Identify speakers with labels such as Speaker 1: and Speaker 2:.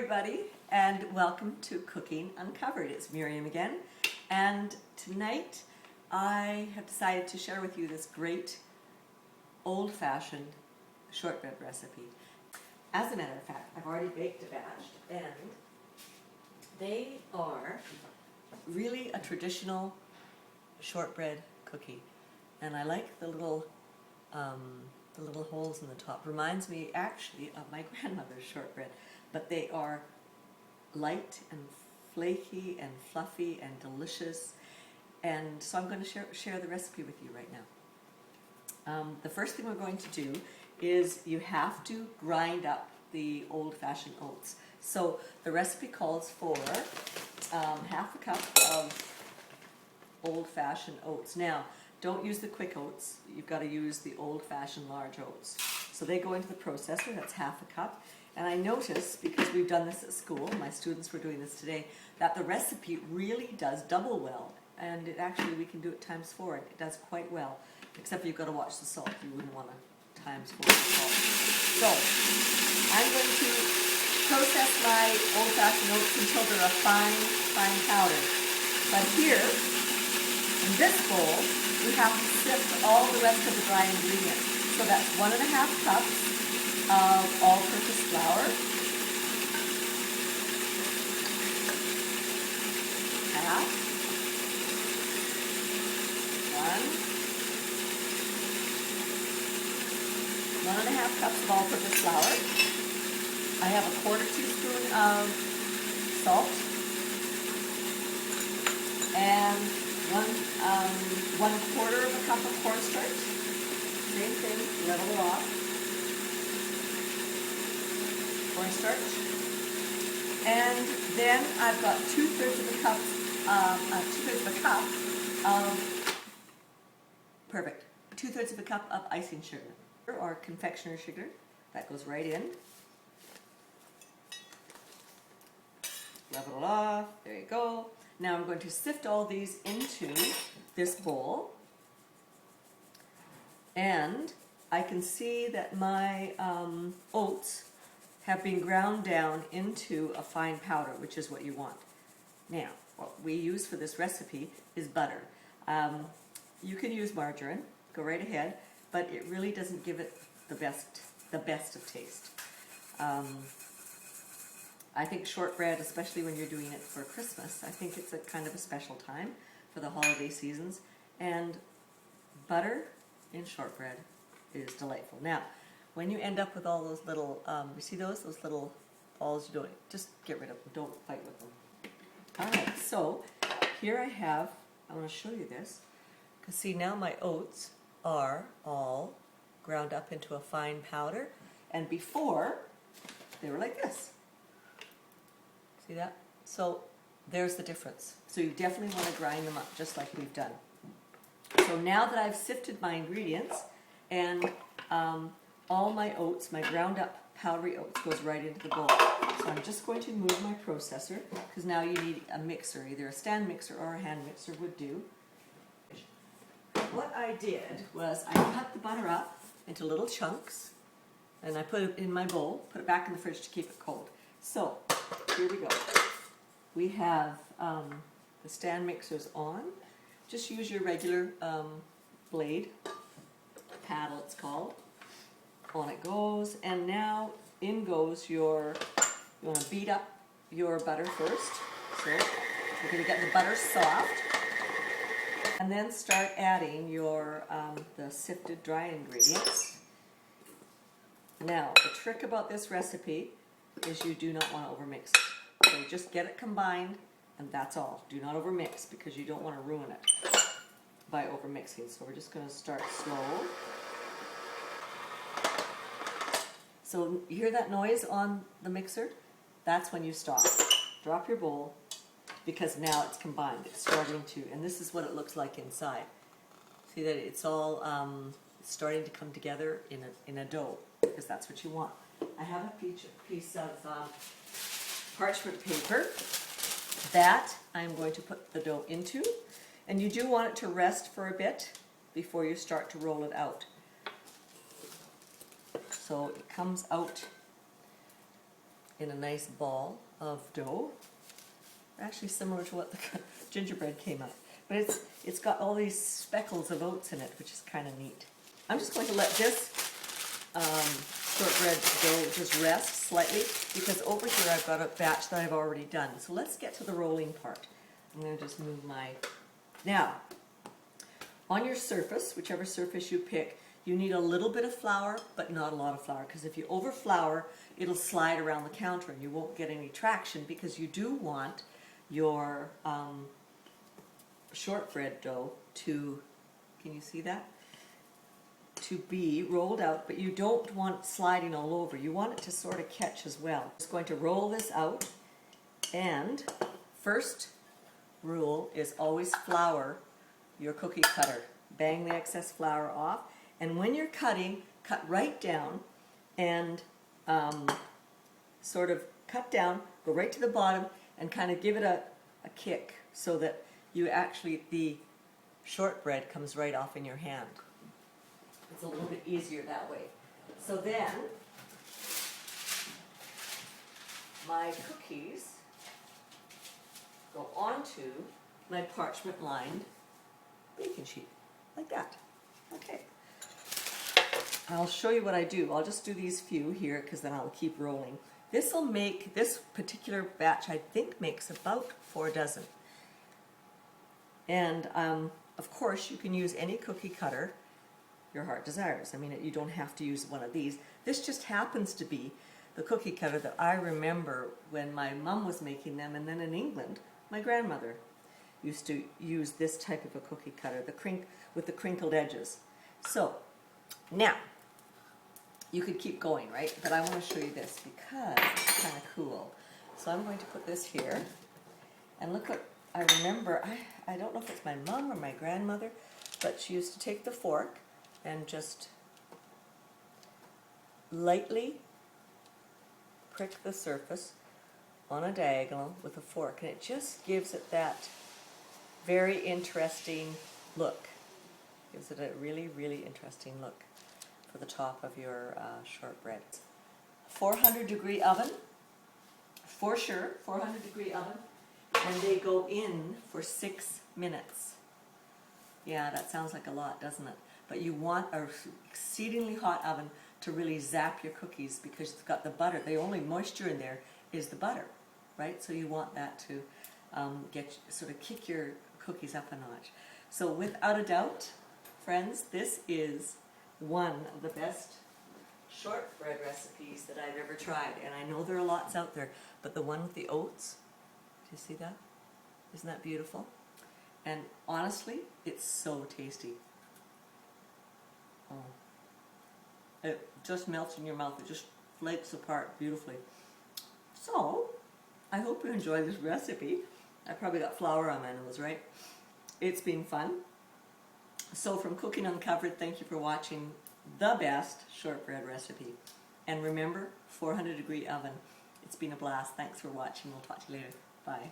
Speaker 1: everybody, and welcome to Cooking Uncovered. It's Miriam again, and tonight I have decided to share with you this great old-fashioned shortbread recipe. As a matter of fact, I've already baked a batch, and they are really a traditional shortbread cookie, and I like the little holes in the top. Reminds me actually of my grandmother's shortbread, but they are light and flaky and fluffy and delicious, and so I'm going to share the recipe with you right now. The first thing we're going to do is you have to grind up the old-fashioned oats. So the recipe calls for half a cup of old-fashioned oats. Now, don't use the quick oats. You've got to use the old-fashioned large oats. So they go into the processor. That's half a cup. And I noticed, because we've done this at school, my students were doing this today, that the recipe really does double well. And it actually, we can do it times 4. It does quite well. Except you've got to watch the salt. You wouldn't want to times 4 the salt. So I'm going to process my old-fashioned oats until they're a fine powder. But here, in this bowl, we have to sift all the rest of the dry ingredients. So that's 1.5 cups of all-purpose flour, half, 1.5 cups of all-purpose flour. I have a 1/4 teaspoon of salt, and 1/4 of a cup of cornstarch. Same thing, level it off. Cornstarch. And then I've got 2/3 of a cup of perfect. 2/3 of a cup of icing sugar or confectioner sugar. That goes right in. Level it off. There you go. Now I'm going to sift all these into this bowl, and I can see that my oats have been ground down into a fine powder, which is what you want. Now, what we use for this recipe is butter. You can use margarine, go right ahead, but it really doesn't give it the best of taste. I think shortbread, especially when you're doing it for Christmas, I think it's a kind of a special time for the holiday seasons, and butter in shortbread is delightful. Now, when you end up with all those little, you see those little balls, you don't, just get rid of them, don't fight with them. Alright, so here I want to show you this, because see, now my oats are all ground up into a fine powder, and before they were like this. See that? So there's the difference. So you definitely want to grind them up just like we've done. So now that I've sifted my ingredients, and all my oats, my ground up powdery oats, goes right into the bowl. So I'm just going to move my processor, because now you need a mixer. Either a stand mixer or a hand mixer would do. What I did was I cut the butter up into little chunks, and I put it in my bowl, put it back in the fridge to keep it cold. So here we go. We have the stand mixers on. Just use your regular blade, paddle it's called. On it goes, and now in goes your, you want to beat up your butter first. So you're going to get the butter soft, and then start adding your the sifted dry ingredients. Now, the trick about this recipe is you do not want to overmix it. So just get it combined, and that's all. Do not overmix, because you don't want to ruin it by overmixing. So we're just going to start slow. So you hear that noise on the mixer? That's when you stop. Drop your bowl, because now it's combined. It's starting to, and this is what it looks like inside. See that it's all starting to come together in a dough, because that's what you want. I have a piece of parchment paper that I'm going to put the dough into, and you do want it to rest for a bit before you start to roll it out. So it comes out in a nice ball of dough. Actually similar to what the gingerbread came out. But it's got all these speckles of oats in it, which is kind of neat. I'm just going to let this shortbread dough just rest slightly, because over here I've got a batch that I've already done. So let's get to the rolling part. I'm going to just move my... Now, on your surface, whichever surface you pick, you need a little bit of flour, but not a lot of flour, because if you over flour, it'll slide around the counter and you won't get any traction, because you do want your shortbread dough to, can you see that? To be rolled out, but you don't want it sliding all over. You want it to sort of catch as well. I'm just going to roll this out, and first rule is always flour your cookie cutter. Bang the excess flour off, and when you're cutting, cut right down and sort of cut down, go right to the bottom, and kind of give it a kick so that you actually, the shortbread comes right off in your hand. It's a little bit easier that way. So then, my cookies go onto my parchment lined baking sheet, like that. Okay. I'll show you what I do. I'll just do these few here, because then I'll keep rolling. This will make, this particular batch I think makes about 4 dozen. And of course you can use any cookie cutter your heart desires. I mean, you don't have to use one of these. This just happens to be the cookie cutter that I remember when my mom was making them, and then in England, my grandmother used to use this type of a cookie cutter, with the crinkled edges. So, now, you could keep going, right? But I want to show you this because it's kind of cool. So I'm going to put this here, and look what I remember. I don't know if it's my mom or my grandmother, but she used to take the fork and just lightly prick the surface on a diagonal with a fork, and it just gives it that very interesting look. Gives it a really, really interesting look for the top of your shortbread. 400-degree oven, for sure, 400-degree oven, and they go in for 6 minutes. Yeah, that sounds like a lot, doesn't it? But you want an exceedingly hot oven to really zap your cookies, because it's got the butter. The only moisture in there is the butter, right? So you want that to sort of kick your cookies up a notch. So without a doubt, friends, this is one of the best shortbread recipes that I've ever tried. And I know there are lots out there, but the one with the oats, do you see that? Isn't that beautiful? And honestly, it's so tasty. Oh. It just melts in your mouth. It just flakes apart beautifully. So, I hope you enjoy this recipe. I probably got flour on my nose, right? It's been fun. So from Cooking Uncovered, thank you for watching the best shortbread recipe. And remember, 400-degree oven. It's been a blast. Thanks for watching. We'll talk to you later. Bye.